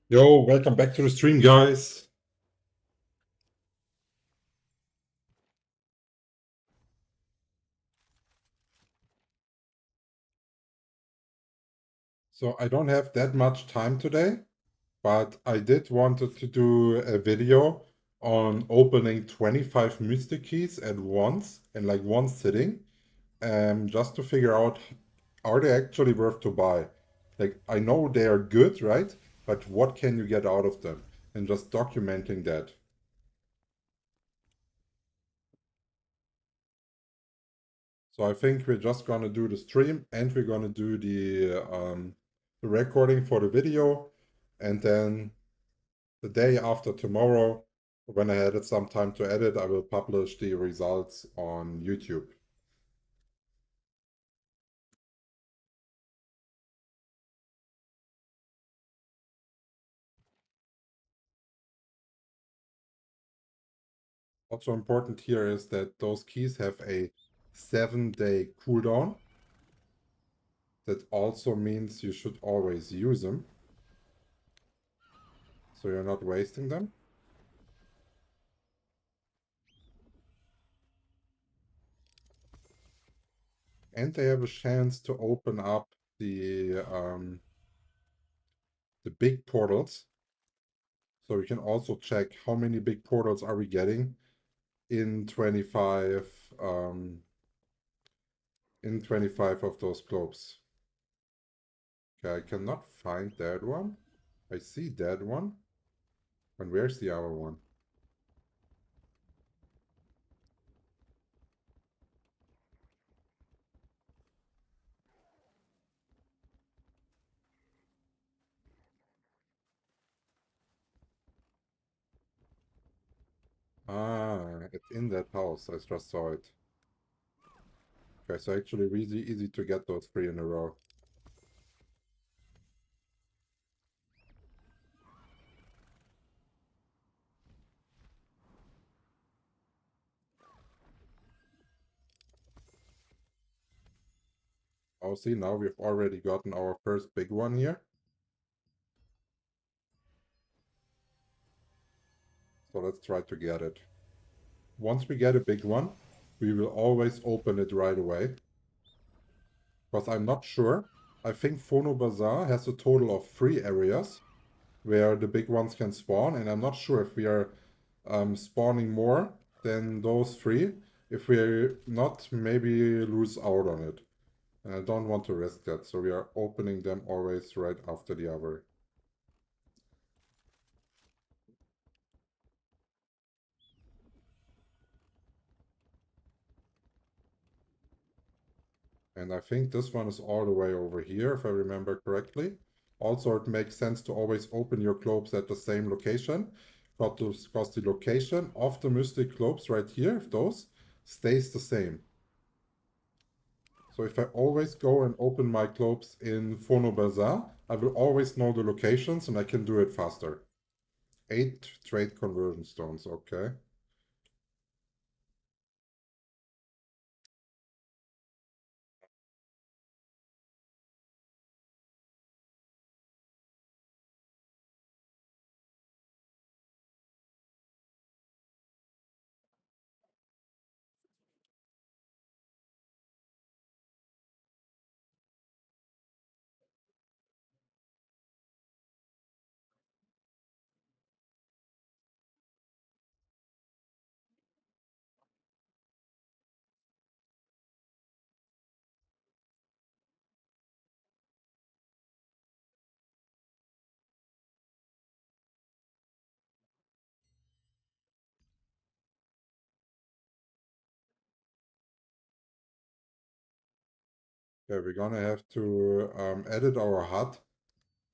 Yo, welcome back to the stream, guys. So I don't have that much time today, but I did wanted to do a video on opening 25 mystic keys at once in like one sitting, just to figure out are they actually worth to buy? Like I know they are good, right? But what can you get out of them? And just documenting that. So I think we're just gonna do the stream and we're gonna do the recording for the video, and then the day after tomorrow, when I had some time to edit, I will publish the results on YouTube. Also important here is that those keys have a 7-day cooldown. That also means you should always use them, so you're not wasting them. And they have a chance to open up the big portals. So we can also check how many big portals are we getting in 25 of those globes. Okay, I cannot find that one. I see that one. And where's the other one? Ah, it's in that house. I just saw it. Okay, so actually really easy to get those 3 in a row. Oh, see, now we've already gotten our first big one here. So let's try to get it. Once we get a big one, we will always open it right away. Because I'm not sure. I think Phono Bazaar has a total of 3 areas where the big ones can spawn, and I'm not sure if we are spawning more than those 3. If we're not, maybe lose out on it. And I don't want to risk that, so we are opening them always right after the other. And I think this one is all the way over here, if I remember correctly. Also, it makes sense to always open your globes at the same location, because the location of the mystic globes right here, if those, stays the same. So if I always go and open my globes in Phono Bazaar, I will always know the locations and I can do it faster. 8 trade conversion stones, okay. Yeah, we're gonna have to edit our HUD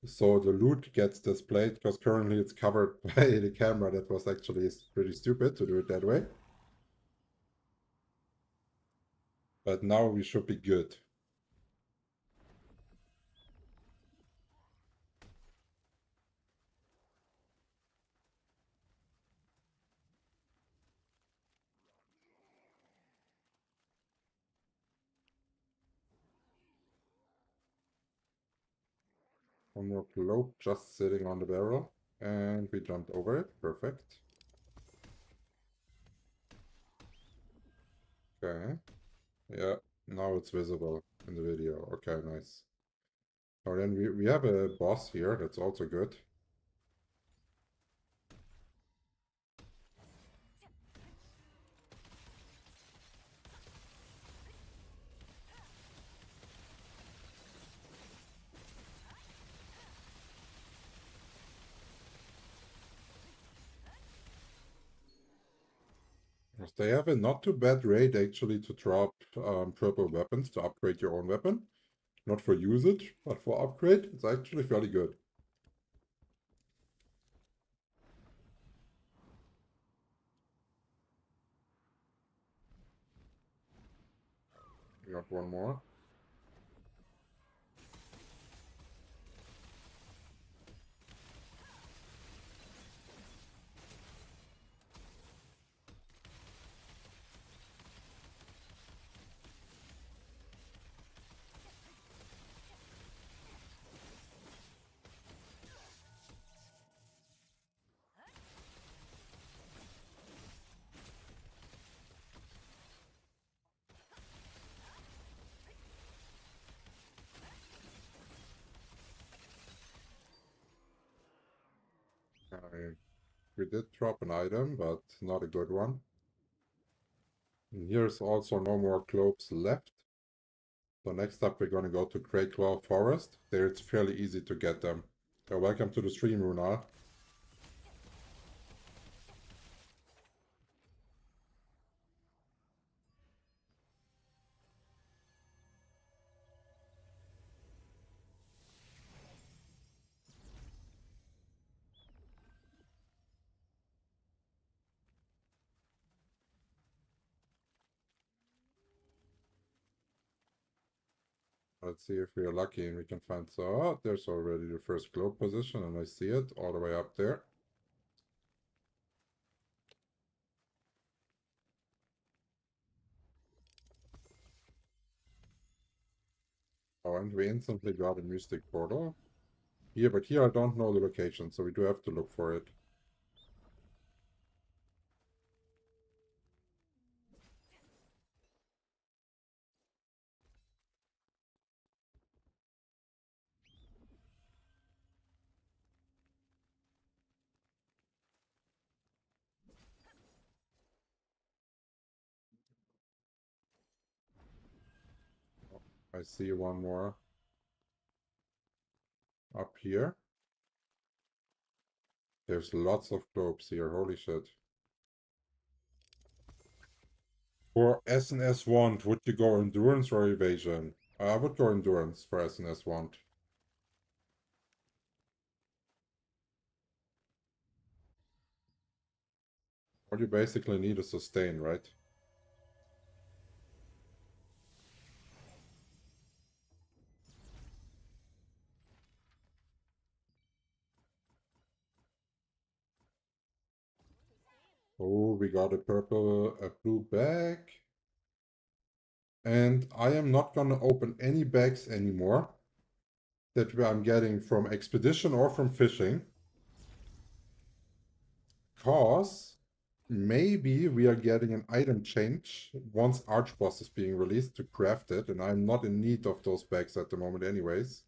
so the loot gets displayed, because currently it's covered by the camera. That was actually pretty stupid to do it that way. But now we should be good. One more cloak just sitting on the barrel. And we jumped over it. Perfect. Okay. Yeah, now it's visible in the video. Okay, nice. Oh, then we have a boss here. That's also good. They have a not too bad rate actually to drop purple weapons to upgrade your own weapon. Not for usage, but for upgrade, it's actually fairly good. We got one more. We did drop an item, but not a good one. And here's also no more cloaks left. So next up we're gonna go to Crayclaw Forest. There it's fairly easy to get them. So welcome to the stream, Runar. Let's see if we are lucky and we can find... So, oh, there's already the first cloak position, and I see it all the way up there. Oh, and we instantly got a mystic portal. Here, but here I don't know the location, so we do have to look for it. Oh, I see one more up here. There's lots of cloaks here, holy shit. For SNS Wand, would you go Endurance or Evasion? I would go Endurance for SNS Wand. What you basically need is Sustain, right? Oh, we got a blue bag. And I am not gonna open any bags anymore that I'm getting from Expedition or from fishing. Because maybe we are getting an item change once Archboss is being released to craft it, and I'm not in need of those bags at the moment anyways.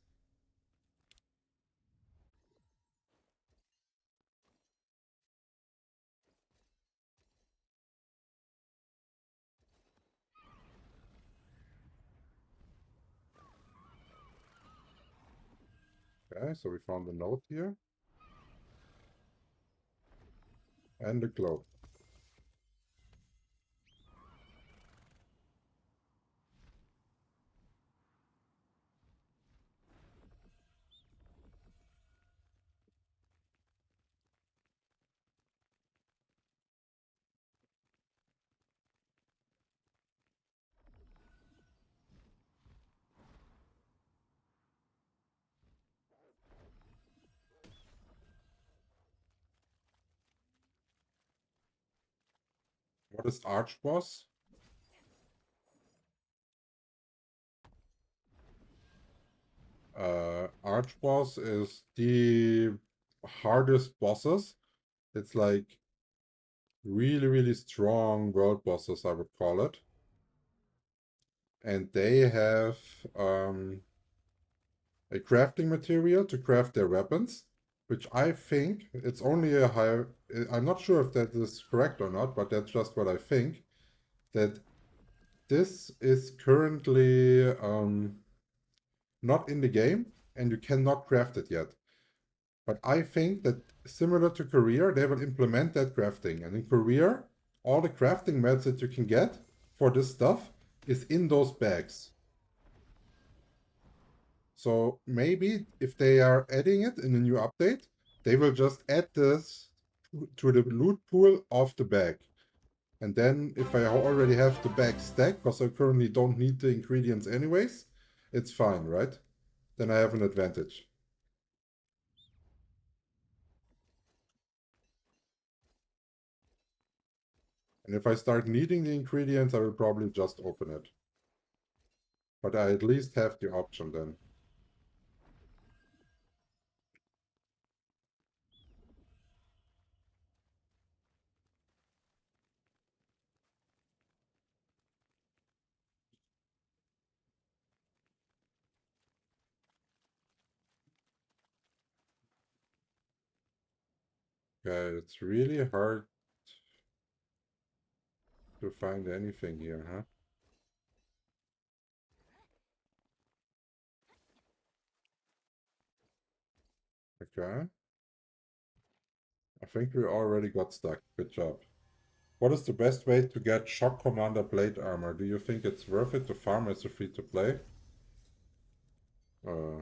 Okay, so we found a note here. And a globe. What is Archboss? Archboss is the hardest bosses. It's like really, really strong world bosses, I would call it. And they have a crafting material to craft their weapons, which I think it's only a high. I'm not sure if that is correct or not, but that's just what I think. That this is currently not in the game, and you cannot craft it yet. But I think that similar to Career, they will implement that crafting. And in Career, all the crafting mats that you can get for this stuff is in those bags. So maybe if they are adding it in a new update, they will just add this to the loot pool of the bag. And then if I already have the bag stacked, because I currently don't need the ingredients anyways, it's fine, right? Then I have an advantage. And if I start needing the ingredients, I will probably just open it. But I at least have the option then. Okay, it's really hard to find anything here, huh? Okay. I think we already got stuck. Good job. What is the best way to get Shock Commander Blade Armor? Do you think it's worth it to farm as a free-to-play? Uh,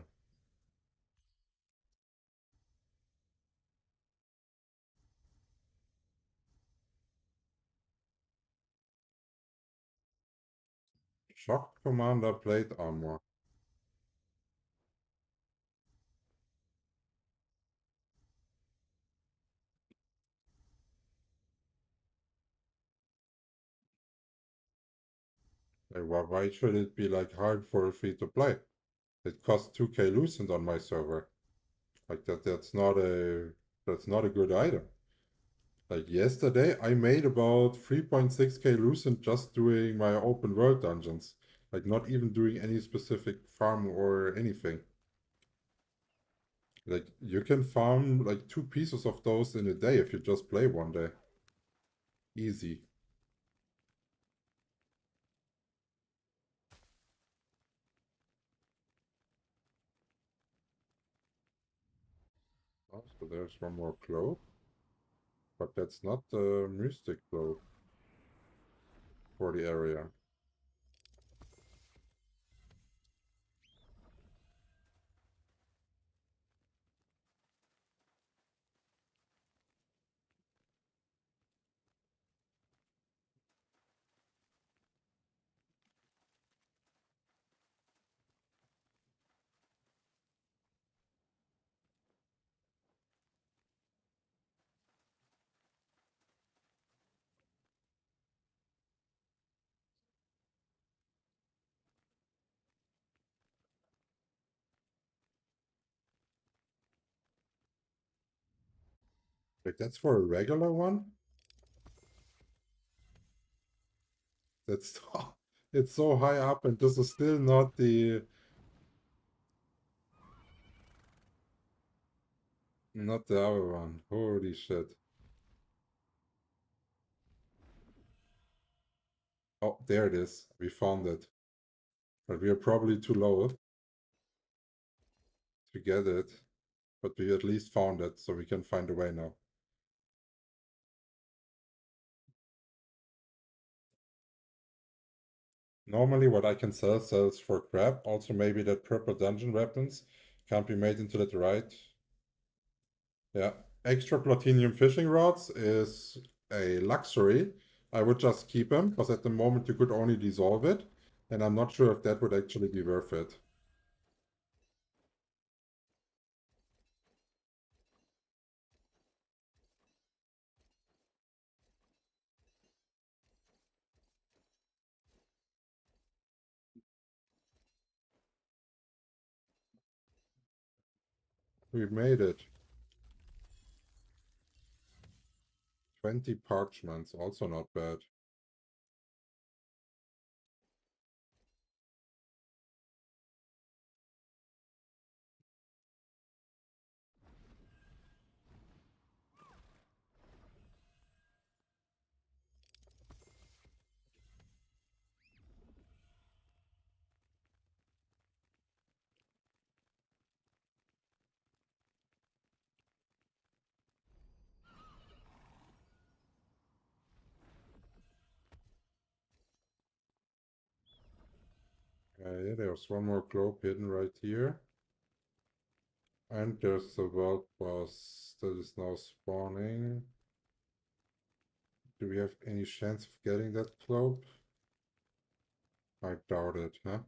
Shock Commander Blade Armor. Like, why should it be like hard for a free-to-play? It costs 2k Lucent on my server. Like that's not a good item. Like yesterday, I made about 3.6k Lucent just doing my open world dungeons. Like not even doing any specific farm or anything. Like you can farm like 2 pieces of those in a day if you just play one day. Easy. Oh, so there's one more cloak, but that's not the mystic cloak for the area. Like that's for a regular one? That's it's so high up and this is still not the other one. Holy shit. Oh, there it is. We found it. But we are probably too low to get it. But we at least found it, so we can find a way now. Normally what I can sell sells for crap. Also maybe that purple dungeon weapons can't be made into that right. Yeah. Extra platinum fishing rods is a luxury. I would just keep them, because at the moment you could only dissolve it. And I'm not sure if that would actually be worth it. We made it. 20 parchments, also not bad. Okay, there's one more globe hidden right here. And there's the world boss that is now spawning. Do we have any chance of getting that globe? I doubt it, huh?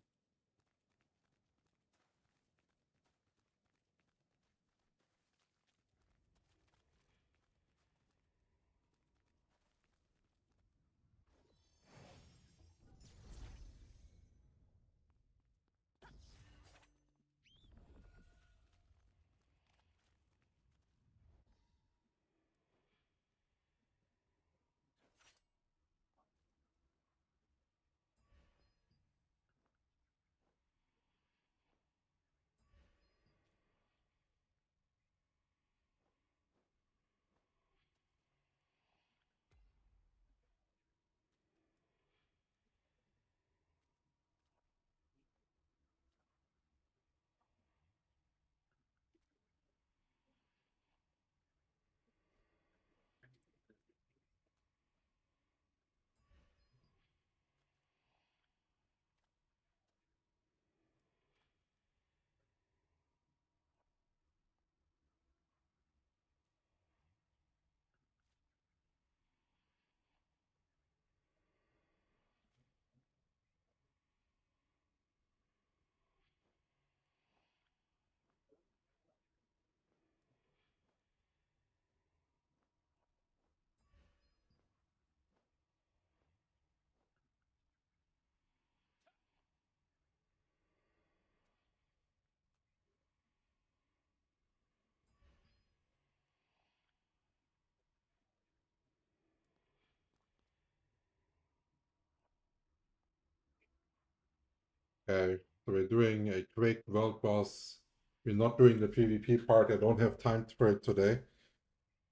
Okay, so we're doing a quick world boss. We're not doing the PvP part. I don't have time for it today.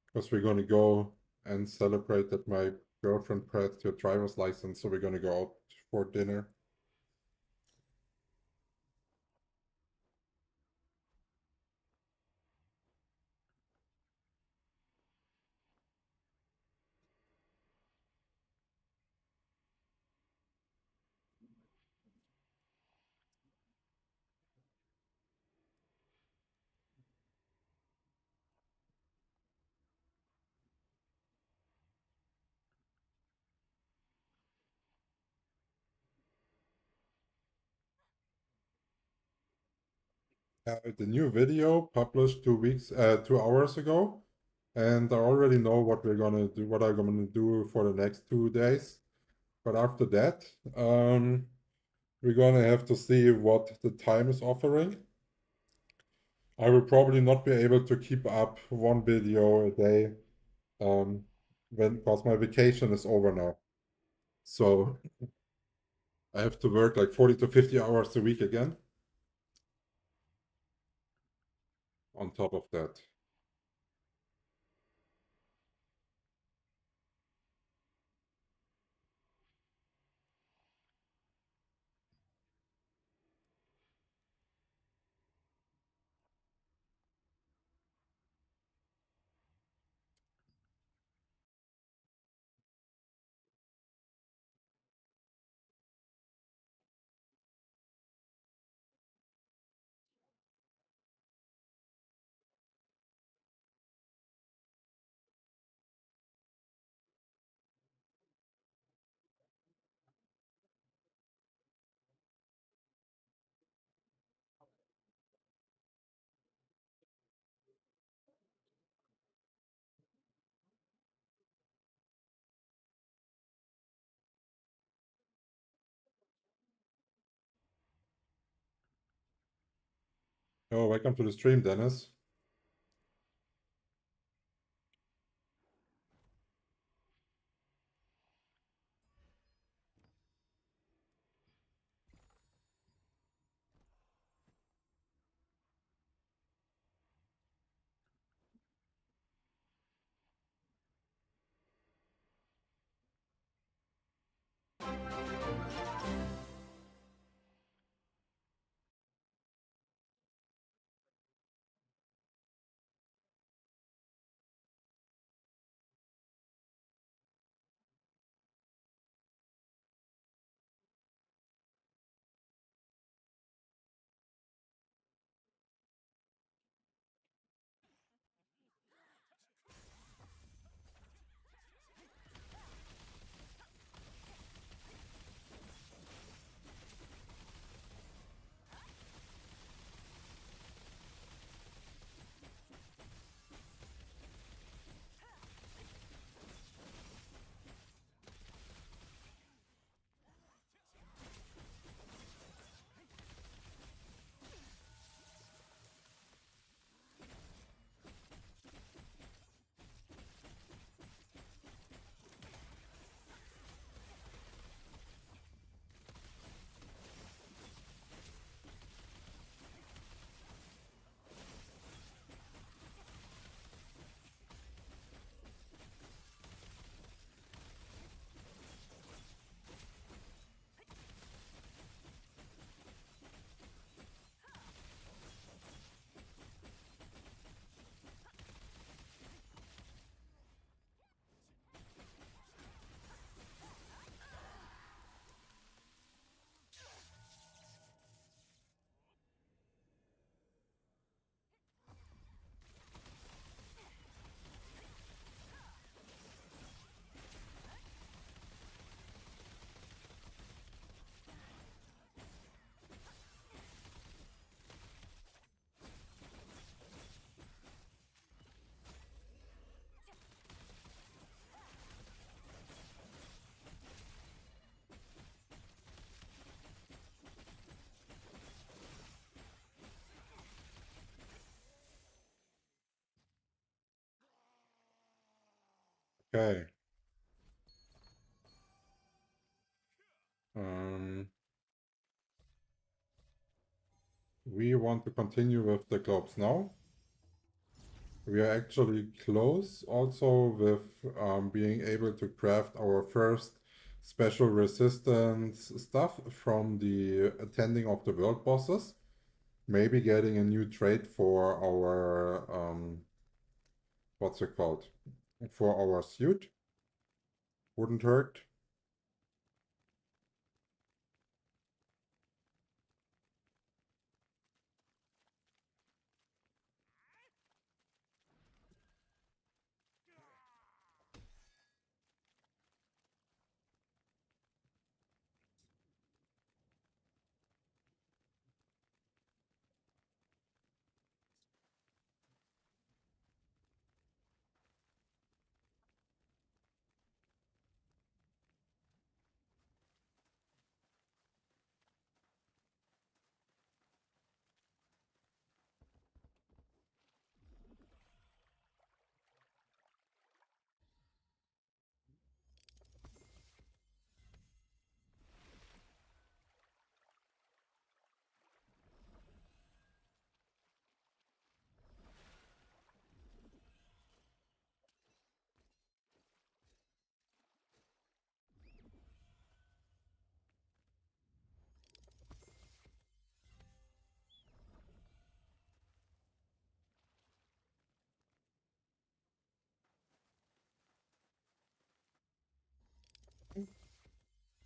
Because we're gonna go and celebrate that my girlfriend passed her driver's license, so we're gonna go out for dinner. The new video published 2 hours ago, and I already know what we're gonna do, what I'm gonna do for the next 2 days. But after that, we're gonna have to see what the time is offering. I will probably not be able to keep up one video a day, because my vacation is over now. So I have to work like 40 to 50 hours a week again on top of that. Oh, welcome to the stream, Dennis. Okay. Um, we want to continue with the globes now. We are actually close also with being able to craft our first special resistance stuff from the attending of the world bosses. Maybe getting a new trait for our, what's it called? For our suit. Wouldn't hurt.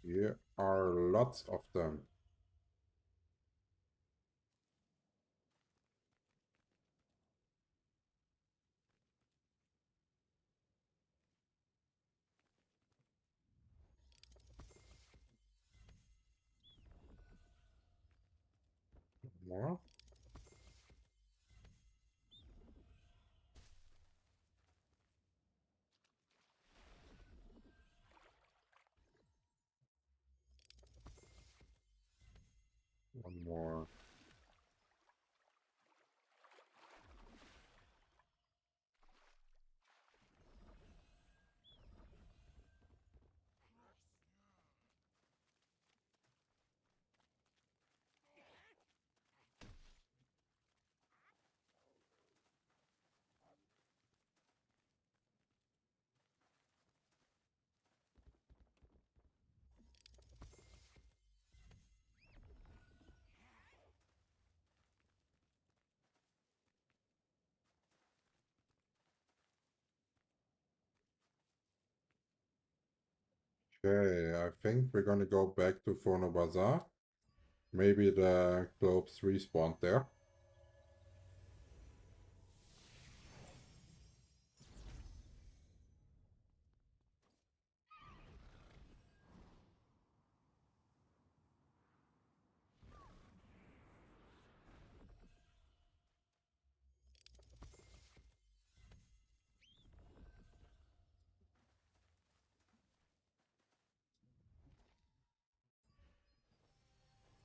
Here are lots of them. More. One more. Okay, I think we're gonna go back to Forno Bazaar. Maybe the globes respawned there.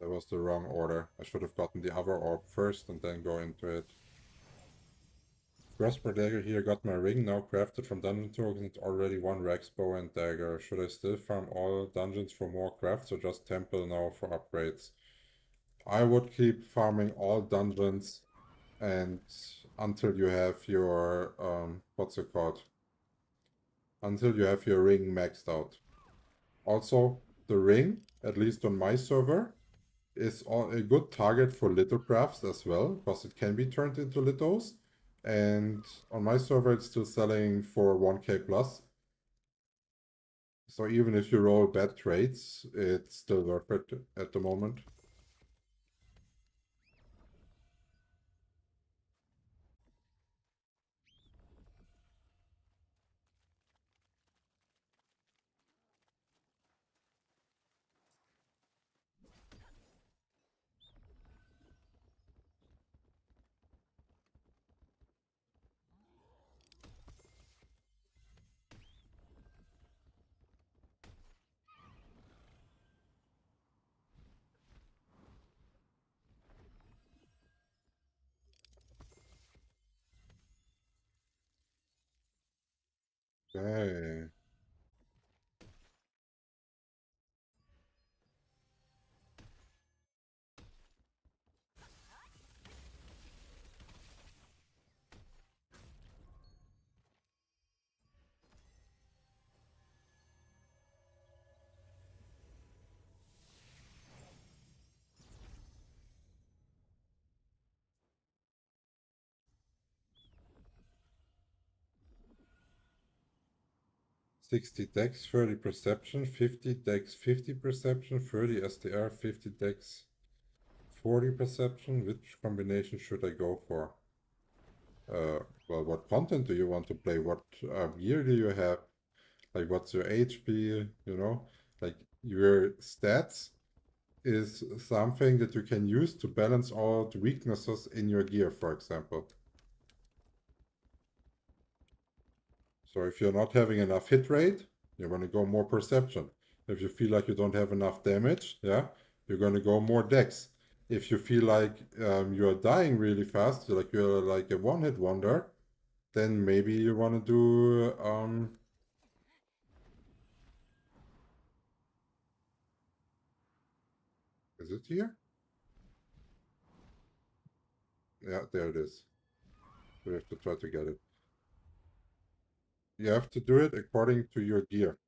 That was the wrong order. I should have gotten the other orb first and then go into it. XBow Dagger here, got my ring, now crafted from dungeon tokens, already one XBow and dagger. Should I still farm all dungeons for more crafts or just temple now for upgrades? I would keep farming all dungeons and until you have your, what's it called? Until you have your ring maxed out. Also, the ring, at least on my server, is a good target for little crafts as well, because it can be turned into littles. And on my server, it's still selling for 1k plus. So even if you roll bad trades, it's still worth it at the moment. Okay. 60 dex, 30 perception, 50 dex, 50 perception, 30 STR, 50 dex, 40 perception. Which combination should I go for? Well, what content do you want to play? What gear do you have? Like, what's your HP? You know, like your stats is something that you can use to balance out weaknesses in your gear, for example. So if you're not having enough hit rate, you're going to go more perception. If you feel like you don't have enough damage, yeah, you're going to go more dex. If you feel like you're dying really fast, like you're like a one-hit wonder, then maybe you want to do is it here? Yeah, there it is. We have to try to get it. You have to do it according to your gear.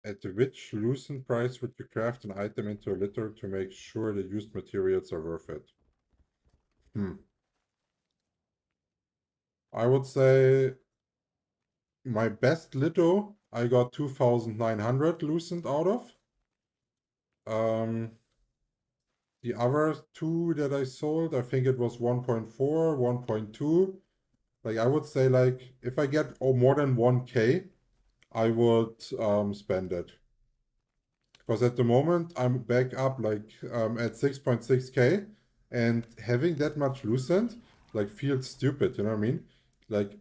At which loosened price would you craft an item into a litter to make sure the used materials are worth it? I would say my best little I got 2,900 loosened out of. The other two that I sold, I think it was 1.4, 1.2. Like I would say like if I get more than 1k, I would spend it. Because at the moment I'm back up like at 6.6k and having that much loosened like feels stupid, you know what I mean? Like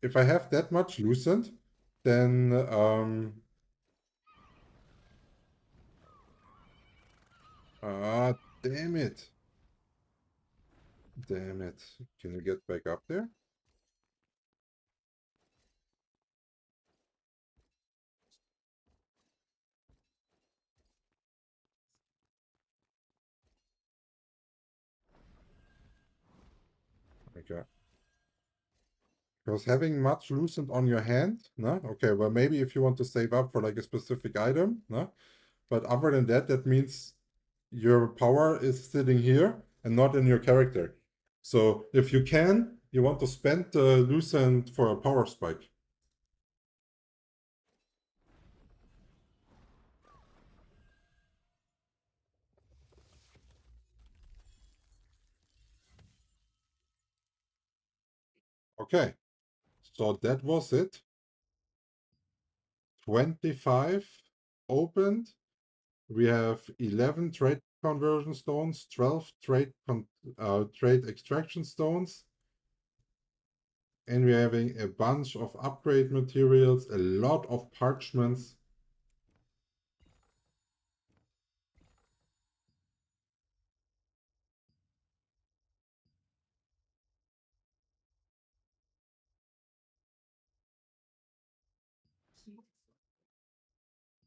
if I have that much loosened, then damn it. Damn it. Can you get back up there? Okay. Because having much loosened on your hand, no? Okay, well maybe if you want to save up for like a specific item, no? But other than that, that means your power is sitting here and not in your character. So if you can, you want to spend the loosened for a power spike. Okay, so that was it. 25 opened. We have 11 trade conversion stones, 12 trade extraction stones, and we're having a bunch of upgrade materials, a lot of parchments.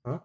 Huh?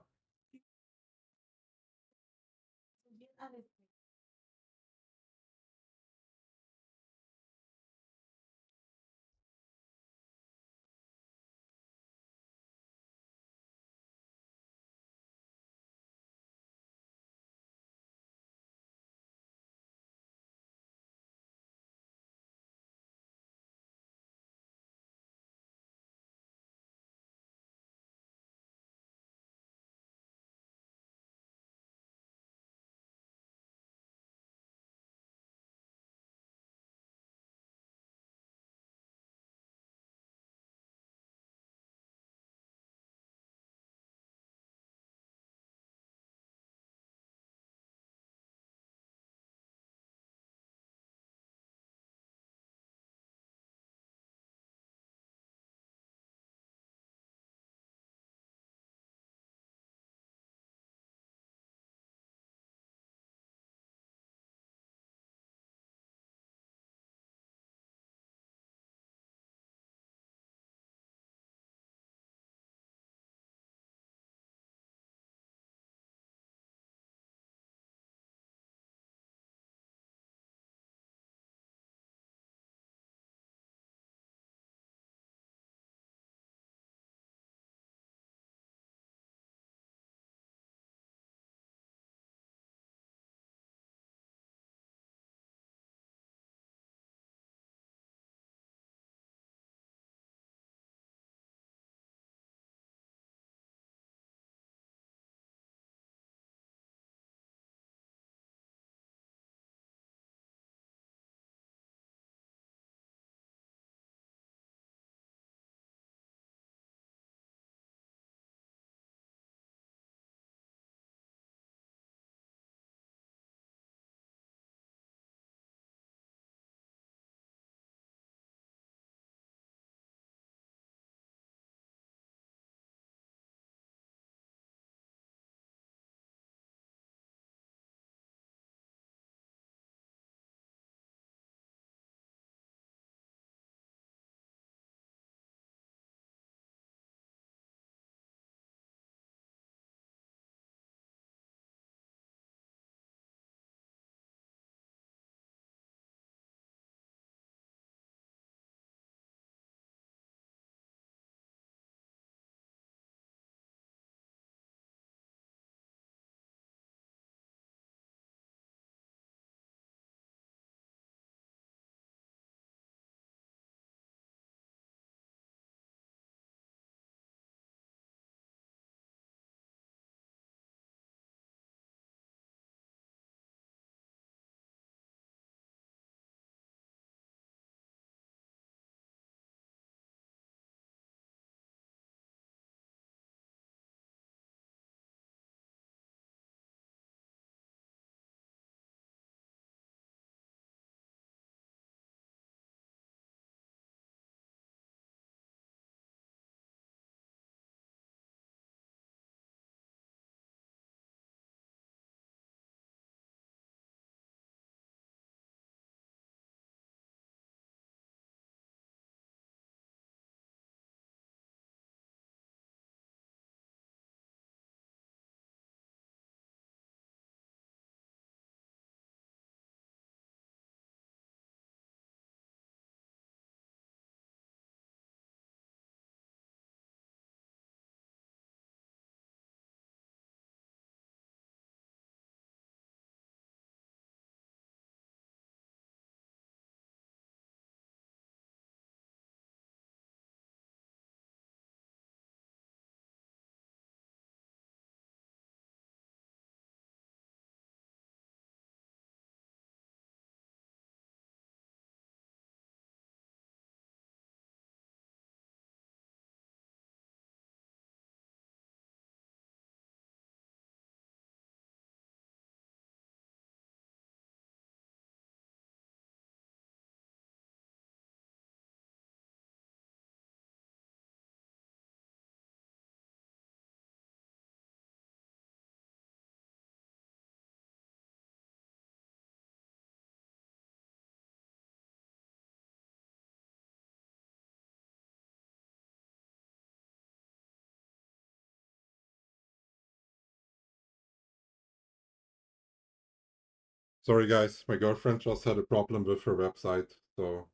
Sorry guys, my girlfriend just had a problem with her website, so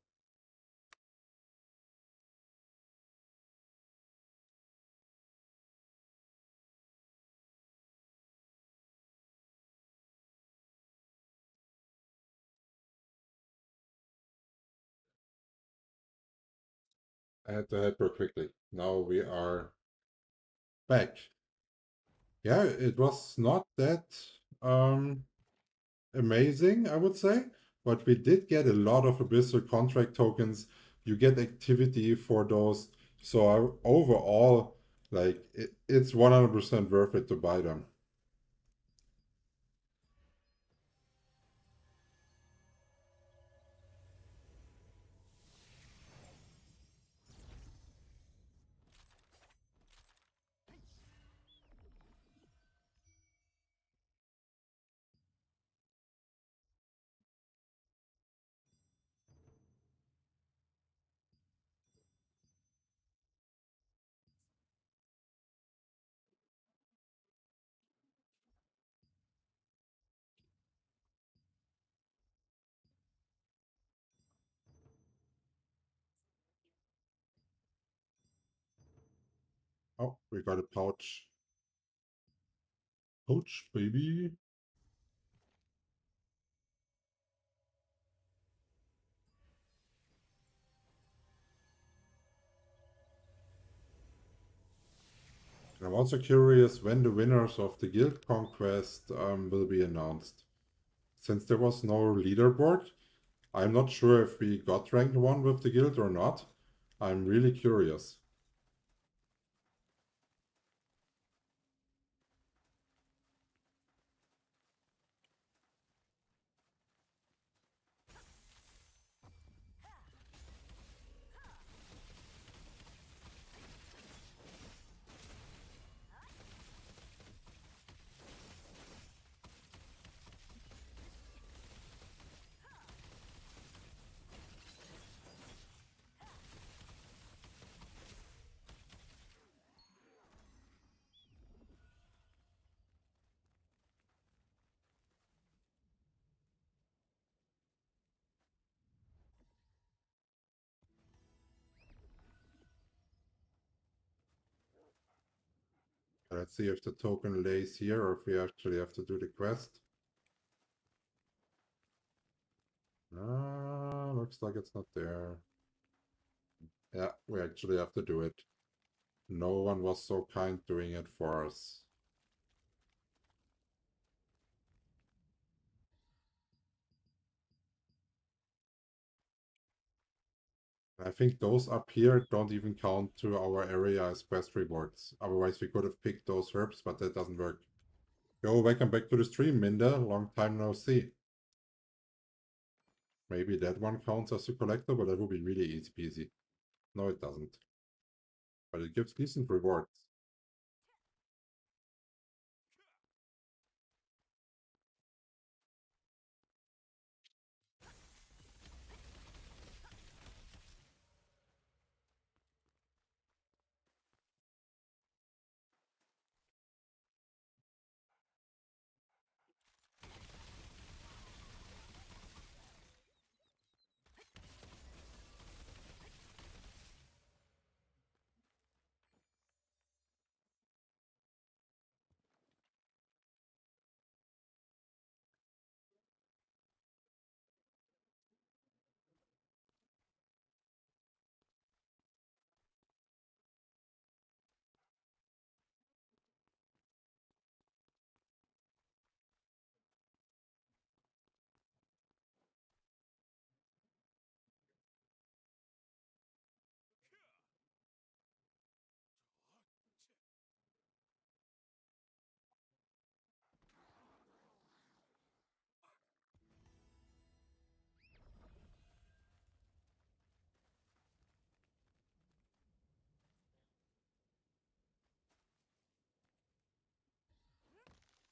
I had to help her quickly. Now we are back. Yeah, it was not that amazing, I would say, but we did get a lot of Abyssal contract tokens. You get activity for those, so overall, like it's 100% worth it to buy them. Oh, we got a pouch. Pouch, baby. And I'm also curious when the winners of the guild conquest will be announced. Since there was no leaderboard, I'm not sure if we got rank 1 with the guild or not. I'm really curious. Let's see if the token lays here or if we actually have to do the quest. Looks like it's not there. Yeah, we actually have to do it. No one was so kind doing it for us. I think those up here don't even count to our area as quest rewards. Otherwise we could have picked those herbs, but that doesn't work. Yo, welcome back to the stream, Minda. Long time no see. Maybe that one counts as a collector, but that would be really easy peasy. No, it doesn't. But it gives decent rewards.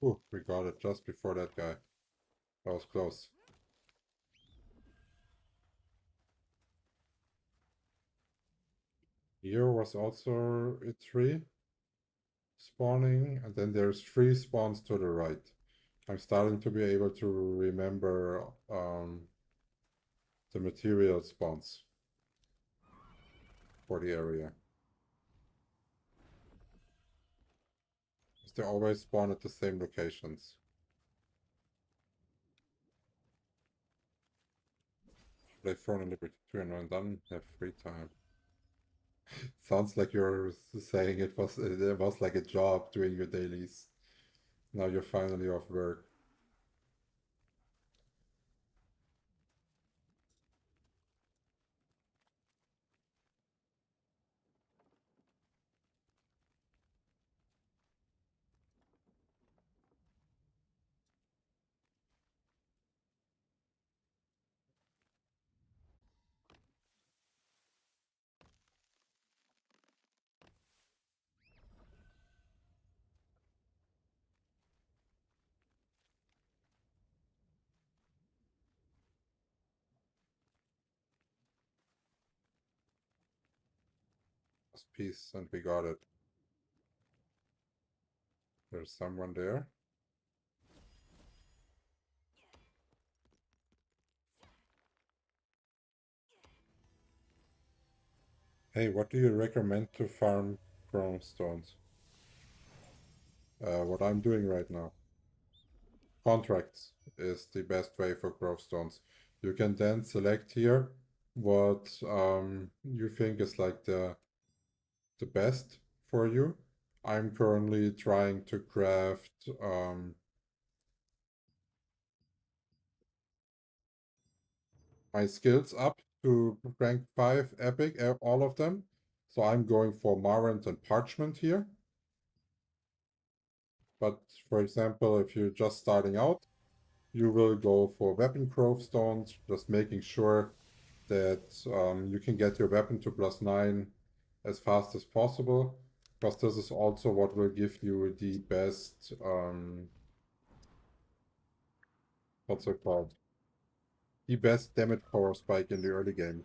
Ooh, we got it just before that guy. That was close. Here was also a tree spawning, and then there's 3 spawns to the right. I'm starting to be able to remember the material spawns for the area. They always spawn at the same locations. Play Throne and Liberty 2 and when done, have free time. Sounds like you're saying it was like a job doing your dailies. Now you're finally off work. Peace, and we got it. There's someone there. Hey, what do you recommend to farm chrome stones? What I'm doing right now. Contracts is the best way for growth stones. You can then select here what you think is like the best for you. I'm currently trying to craft my skills up to rank 5 epic, all of them. So I'm going for Marrant and Parchment here. But for example, if you're just starting out, you will go for Weapon Growth Stones, just making sure that you can get your weapon to +9 as fast as possible, because this is also what will give you the best, what's it called? The best damage power spike in the early game.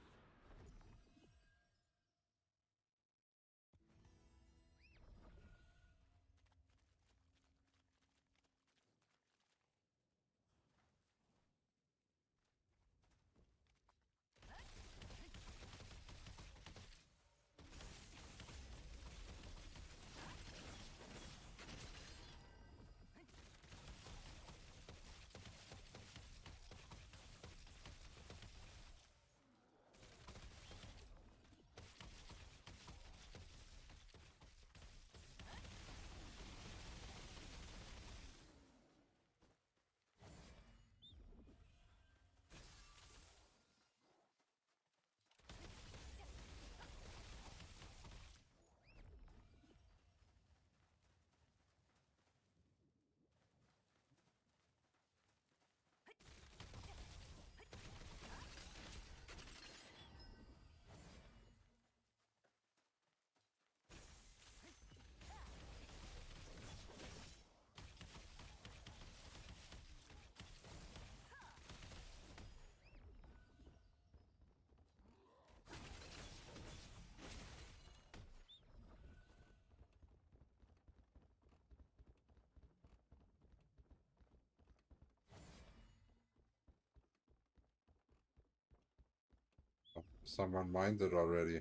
Someone mined it already,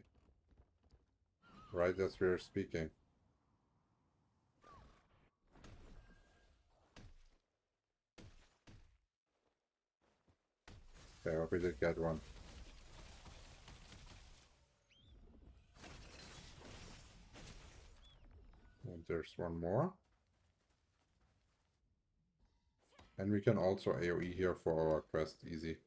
right as we are speaking. Okay, we did get one. And there's one more. And we can also AoE here for our quest, easy.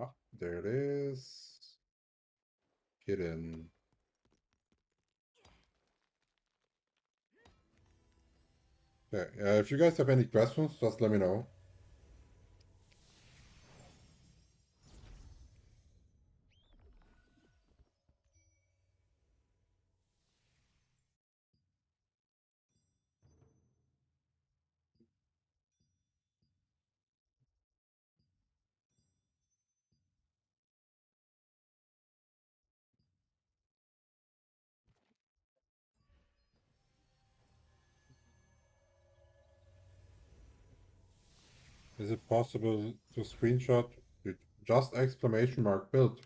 Ah, there it is. Hidden. Okay, if you guys have any questions, just let me know. Is it possible to screenshot? Just exclamation mark build,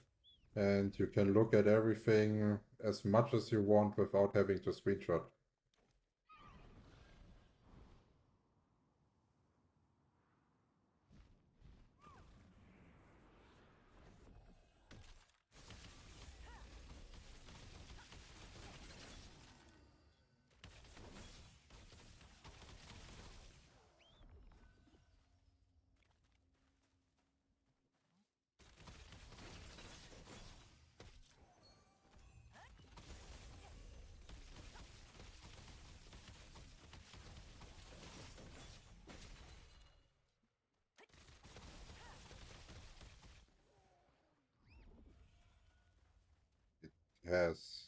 and you can look at everything as much as you want without having to screenshot. It has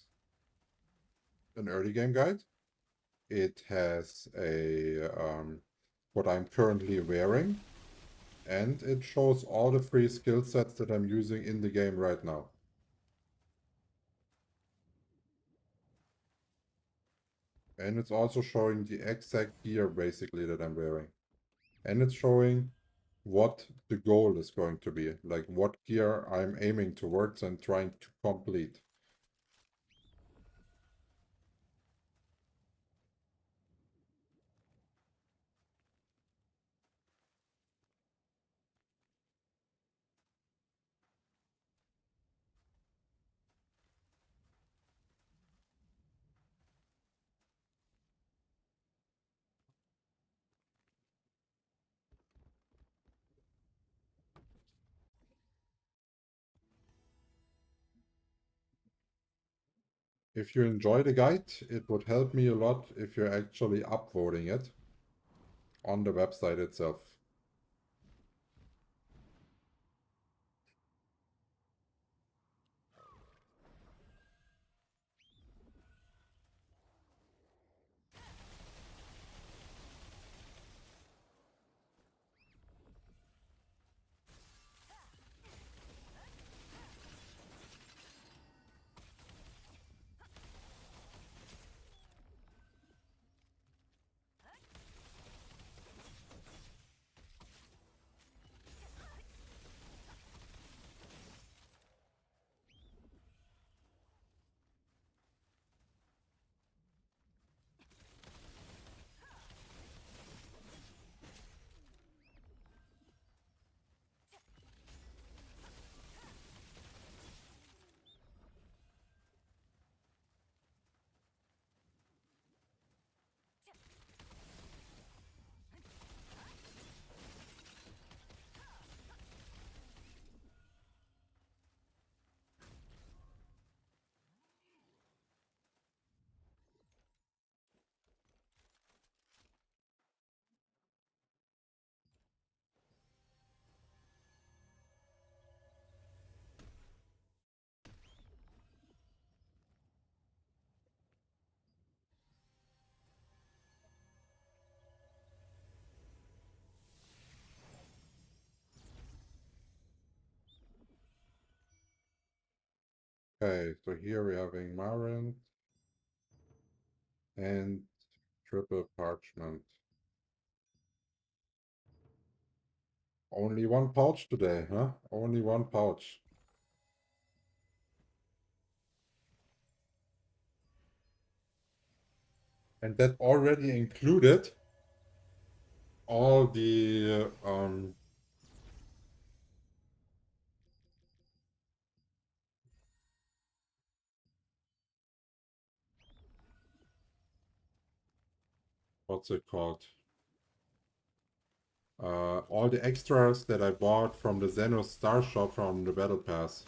an early game guide. It has a what I'm currently wearing, and it shows all the free skill sets that I'm using in the game right now. And it's also showing the exact gear basically that I'm wearing. And it's showing what the goal is going to be, like what gear I'm aiming towards and trying to complete. If you enjoy the guide, it would help me a lot if you're actually upvoting it on the website itself. Okay, so here we're having Marant and triple parchment. Only one pouch today, huh? Only one pouch. And that already included all the what's it called? All the extras that I bought from the Xenos Star Shop from the Battle Pass.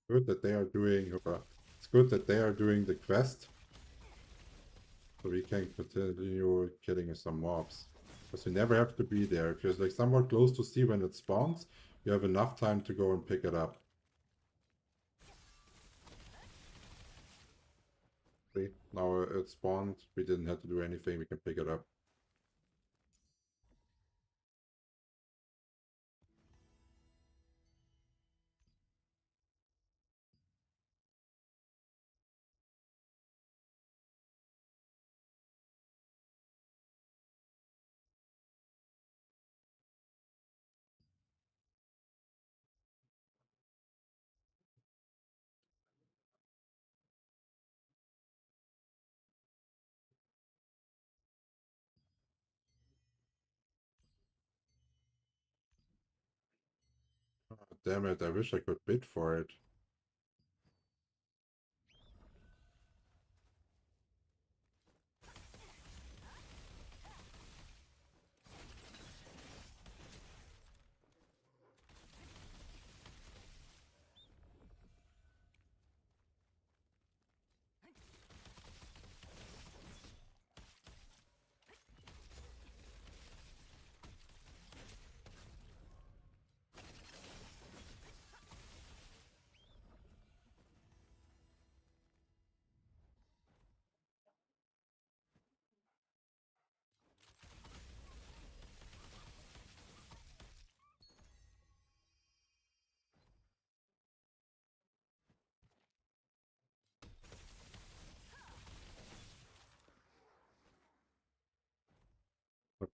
Good that they are doing. It's good that they are doing the quest, so we can continue killing some mobs. Because you never have to be there. If you're like somewhere close to see when it spawns, you have enough time to go and pick it up. See, now it spawned. We didn't have to do anything. We can pick it up. Damn it, I wish I could bid for it.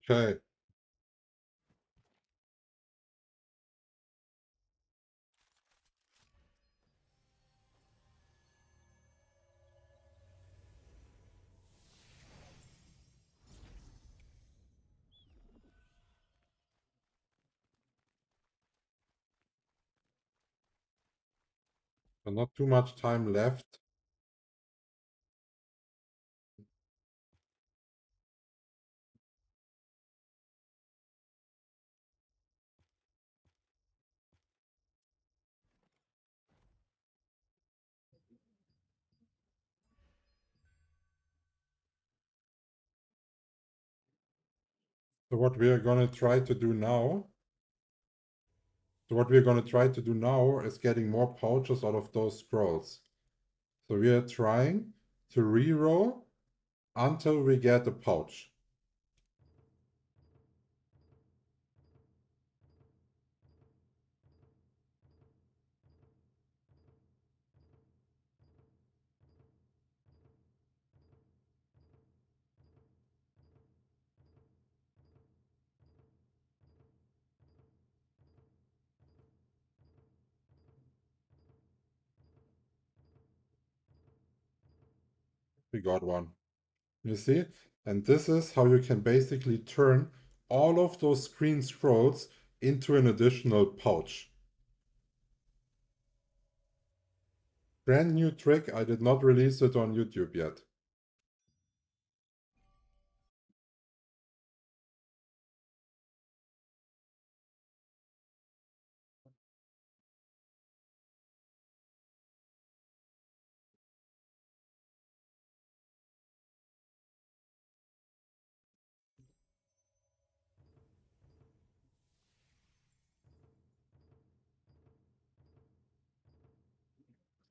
Okay. So not too much time left. So what we are gonna try to do now is getting more pouches out of those scrolls. So we are trying to reroll until we get a pouch. We got one. You see? And this is how you can basically turn all of those screen scrolls into an additional pouch. Brand new trick, I did not release it on YouTube yet.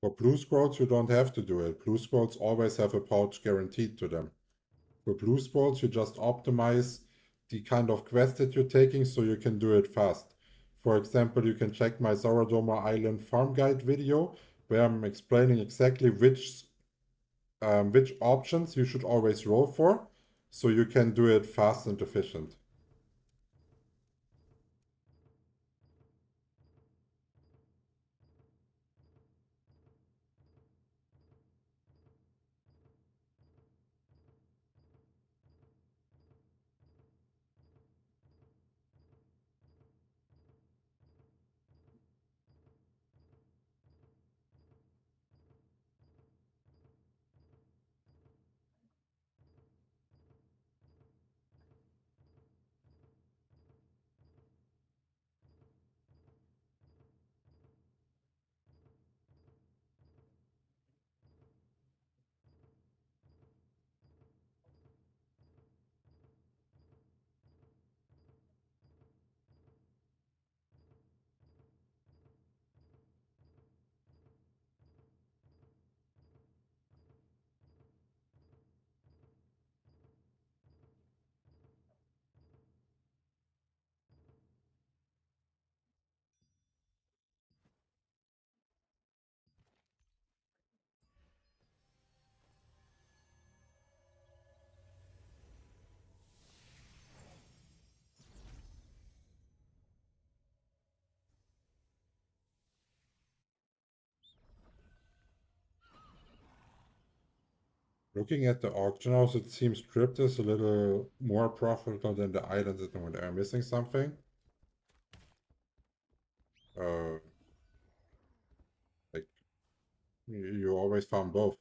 For blue scrolls, you don't have to do it. Blue scrolls always have a pouch guaranteed to them. For blue scrolls, you just optimize the kind of quest that you're taking so you can do it fast. For example, you can check my Zoradoma Island farm guide video where I'm explaining exactly which options you should always roll for so you can do it fast and efficient. Looking at the auction house, it seems crypt is a little more profitable than the islands at the moment. Am I missing something? Uh, like, you always farm both.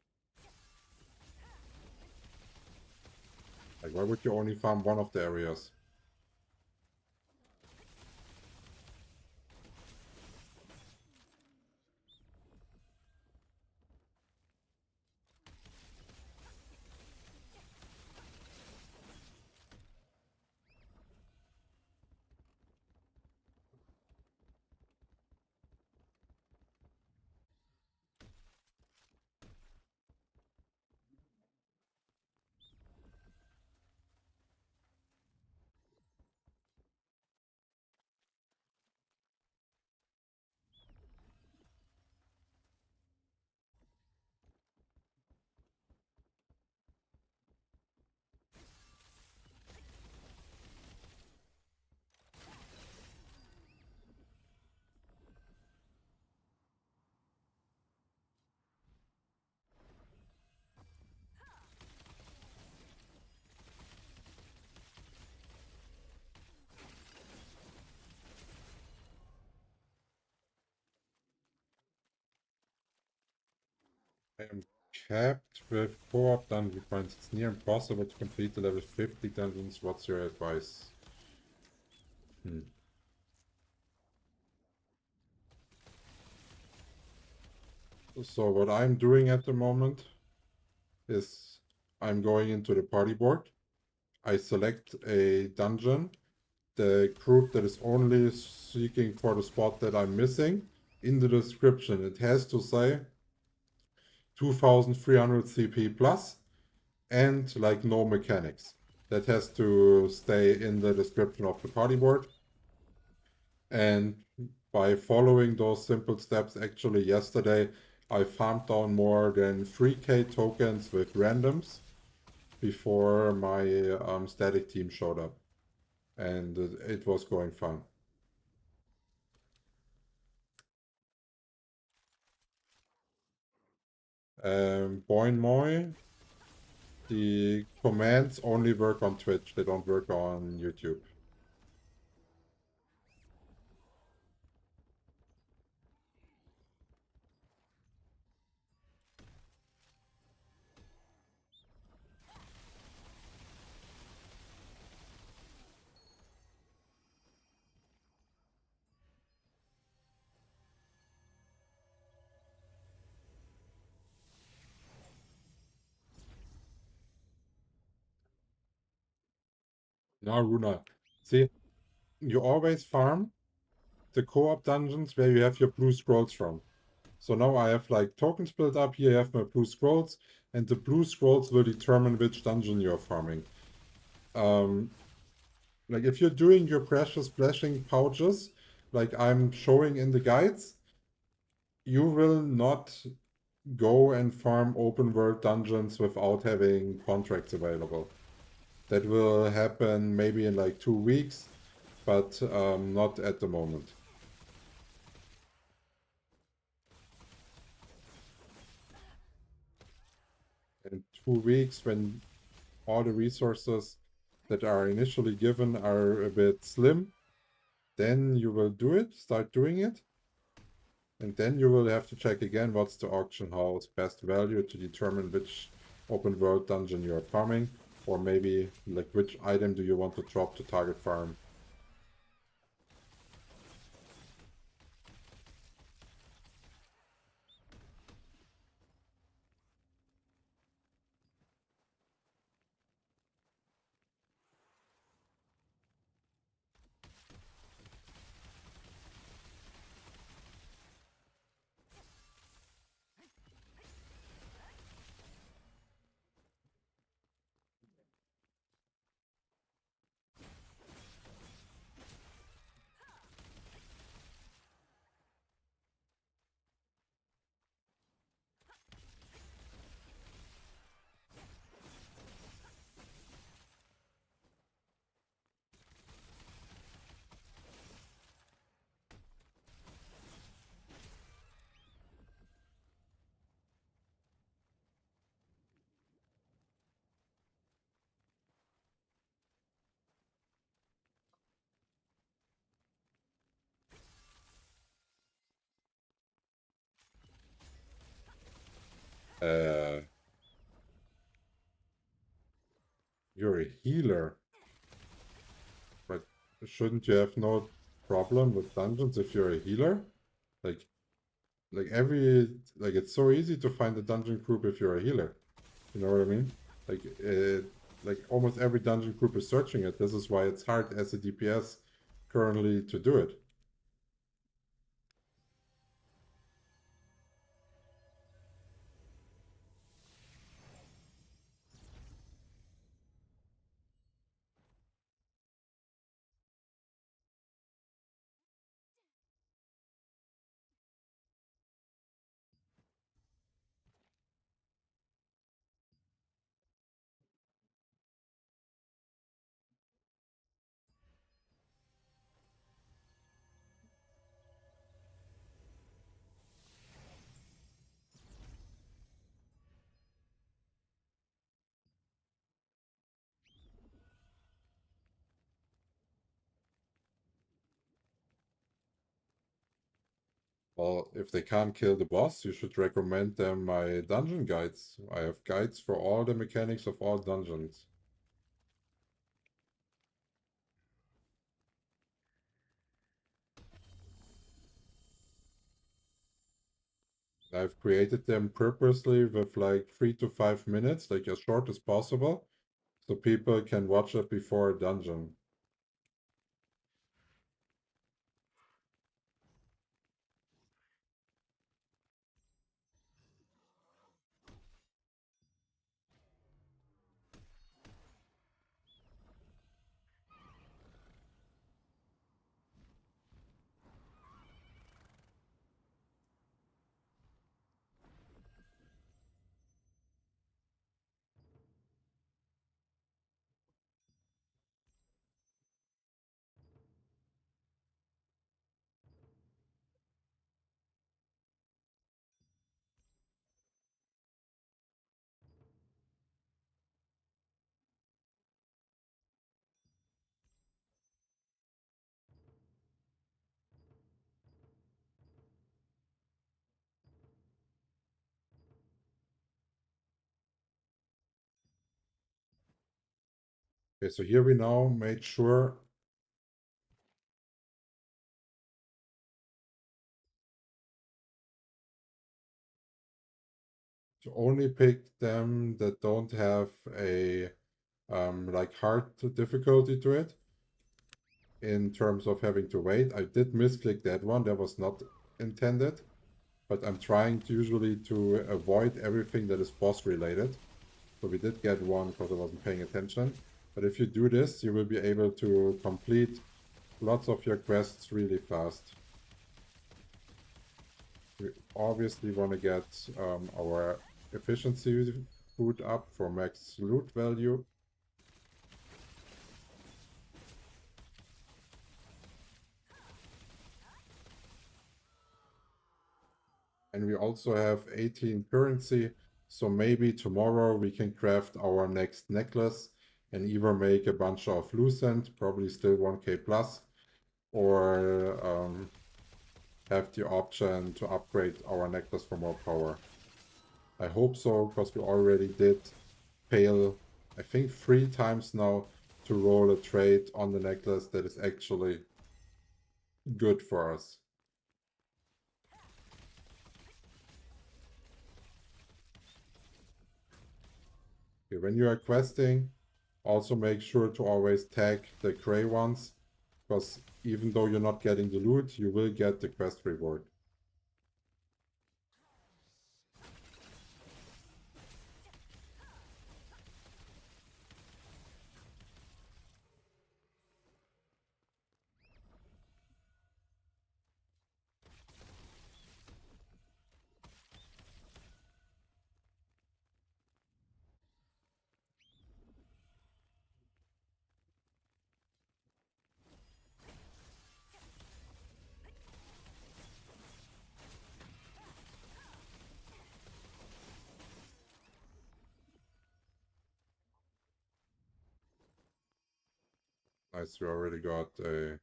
Like, why would you only farm one of the areas? I am capped with co-op dungeon points. It's near impossible to complete the level 50 dungeons. What's your advice? So what I'm doing at the moment is I'm going into the party board. I select a dungeon, the group that is only seeking for the spot that I'm missing. In the description, it has to say 2300 CP plus and like no mechanics. That has to stay in the description of the party board. And by following those simple steps, actually yesterday I farmed down more than 3k tokens with randoms before my static team showed up. And it was going fine. Boing moi, the commands only work on Twitch, they don't work on YouTube. Now, Runa, see, you always farm the co-op dungeons where you have your blue scrolls from. So now I have like tokens built up here, I have my blue scrolls, and the blue scrolls will determine which dungeon you're farming. Like if you're doing your precious splashing pouches, like I'm showing in the guides, you will not go and farm open world dungeons without having contracts available. That will happen maybe in like 2 weeks, but not at the moment. In 2 weeks, when all the resources that are initially given are a bit slim, then you will do it, start doing it. And then you will have to check again what's the auction house best value to determine which open world dungeon you are farming, or maybe like which item do you want to drop to target farm. You're a healer. But shouldn't you have no problem with dungeons if you're a healer? Like, like it's so easy to find a dungeon group if you're a healer. You know what I mean? Like, like almost every dungeon group is searching it. This is why it's hard as a DPS currently to do it. Well, if they can't kill the boss, you should recommend them my dungeon guides. I have guides for all the mechanics of all dungeons. I've created them purposely with like 3 to 5 minutes, like as short as possible, so people can watch it before a dungeon. Okay, so here we now made sure to only pick them that don't have a like hard difficulty to it in terms of having to wait. I did misclick that one, that was not intended, but I'm trying to usually to avoid everything that is boss related. So we did get one because I wasn't paying attention. But if you do this, you will be able to complete lots of your quests really fast. We obviously want to get our efficiency food up for max loot value. And we also have 18 currency, so maybe tomorrow we can craft our next necklace and either make a bunch of lucent, probably still 1k plus, or have the option to upgrade our necklace for more power. I hope so, because we already did fail, I think 3 times now, to roll a trade on the necklace that is actually good for us. Okay, when you are questing, also make sure to always tag the gray ones, because even though you're not getting the loot, you will get the quest reward. Nice, we already got a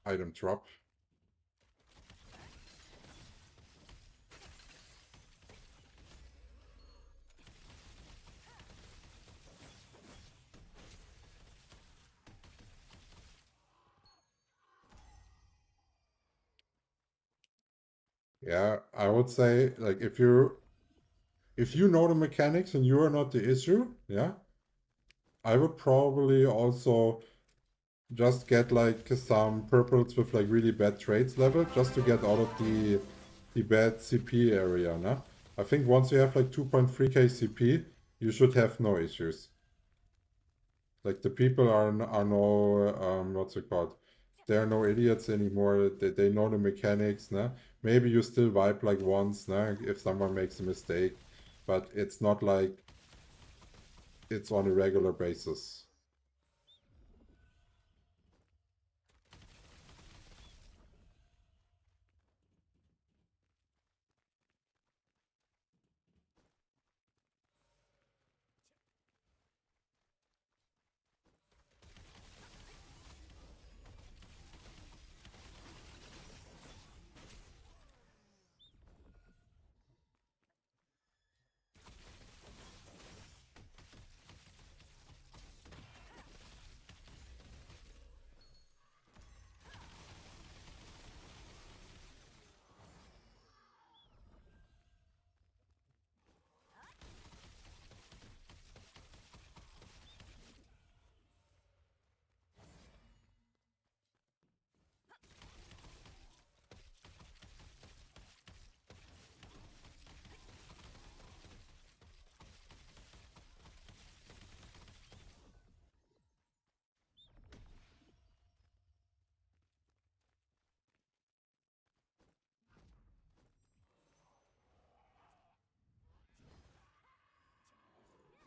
item drop. Yeah, I would say like if you know the mechanics and you are not the issue, yeah, I would probably also just get like some purples with like really bad trades level just to get out of the bad CP area, no? I think once you have like 2.3k CP, you should have no issues. Like the people are no what's it called? They are no idiots anymore. They know the mechanics, no? Maybe you still wipe like once, no? If someone makes a mistake, but it's not like it's on a regular basis.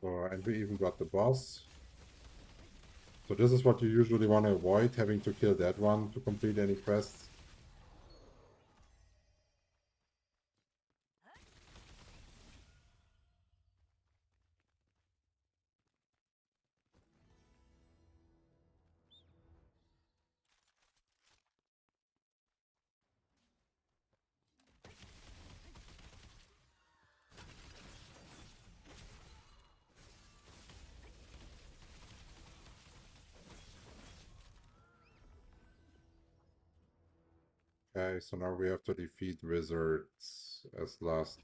So, and we even got the boss. So this is what you usually want to avoid, having to kill that one to complete any quests. Okay, so now we have to defeat wizards as last.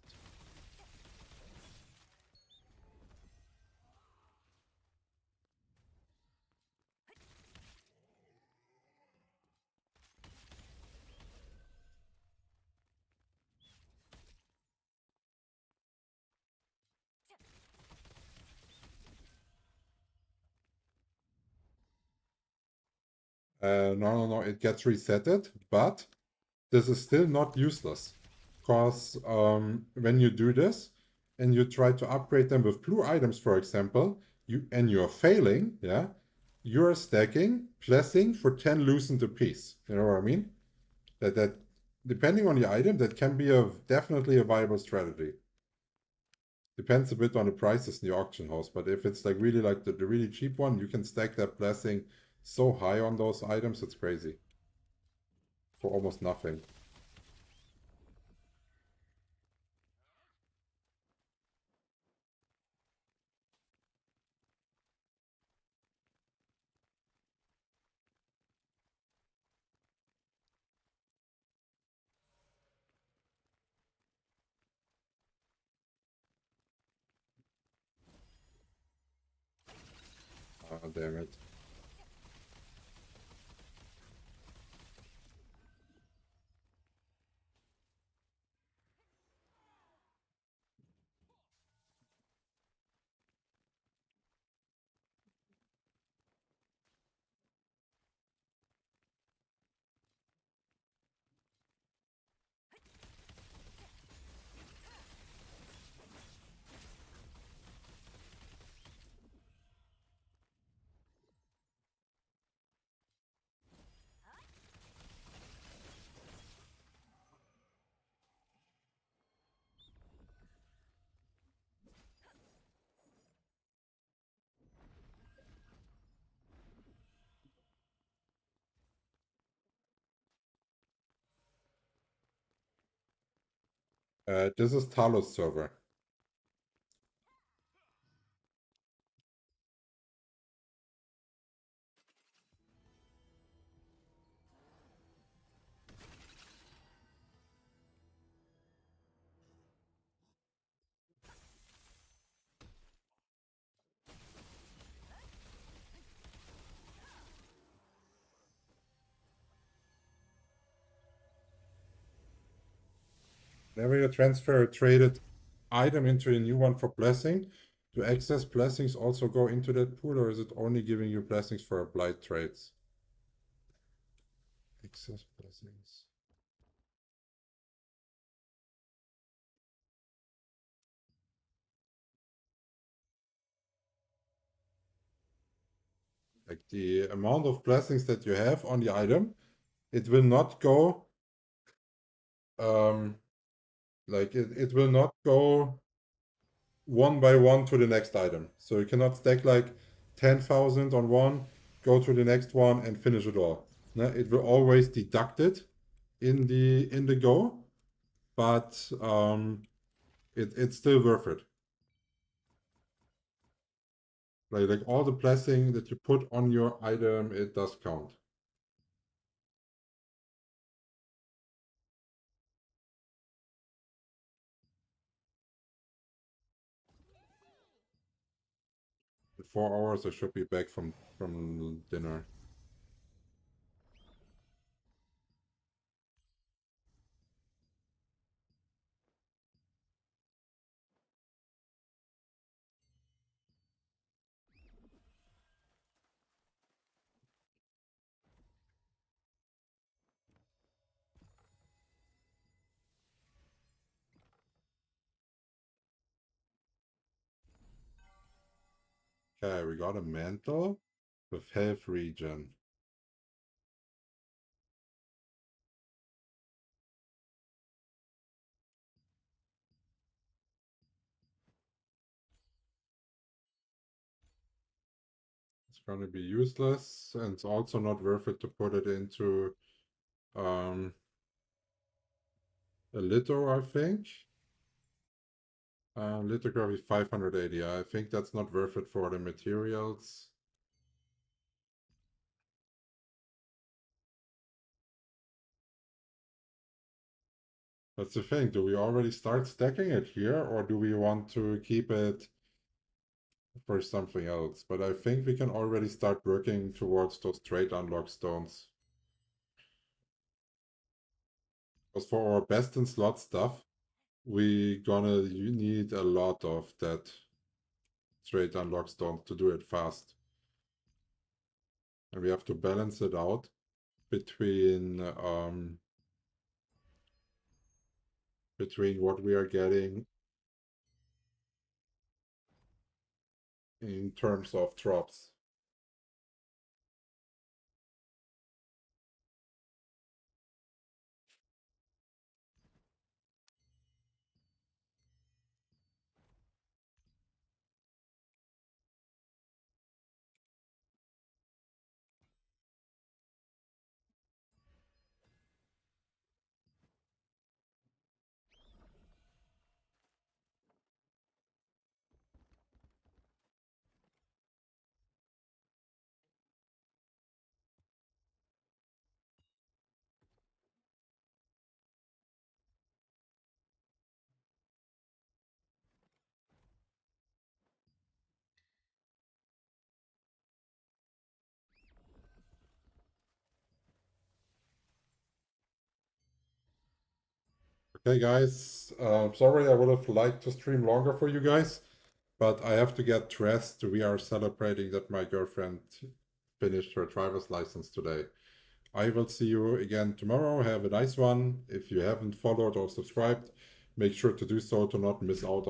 No, it gets resetted, but this is still not useless. Because when you do this and you try to upgrade them with blue items, for example, you're failing, yeah, you're stacking, blessing for 10 loosened apiece. You know what I mean? That depending on the item, that can be definitely a viable strategy. Depends a bit on the prices in the auction house, but if it's like really like the really cheap one, you can stack that blessing so high on those items, it's crazy. For almost nothing. Ah, damn it. This is Talos server. Whenever you transfer a traded item into a new one for blessing, do excess blessings also go into that pool, or is it only giving you blessings for applied trades? Excess blessings. Like the amount of blessings that you have on the item, it will not go like it will not go one by one to the next item. So you cannot stack like 10,000 on one, go to the next one and finish it all. No, it will always deduct it in the go, but it's still worth it. Like all the blessing that you put on your item, it does count. In 4 hours I should be back from dinner. Okay, we got a mantle with health regen. It's going to be useless, and it's also not worth it to put it into a litho, I think. Lithography 580. I think that's not worth it for the materials. That's the thing. Do we already start stacking it here, or do we want to keep it for something else? But I think we can already start working towards those trade unlock stones. Because for our best in slot stuff, we gonna need a lot of that trade unlock stones to do it fast. And we have to balance it out between what we are getting in terms of drops. Okay, guys. Sorry, I would have liked to stream longer for you guys, but I have to get dressed. We are celebrating that my girlfriend finished her driver's license today. I will see you again tomorrow. Have a nice one. If you haven't followed or subscribed, make sure to do so to not miss out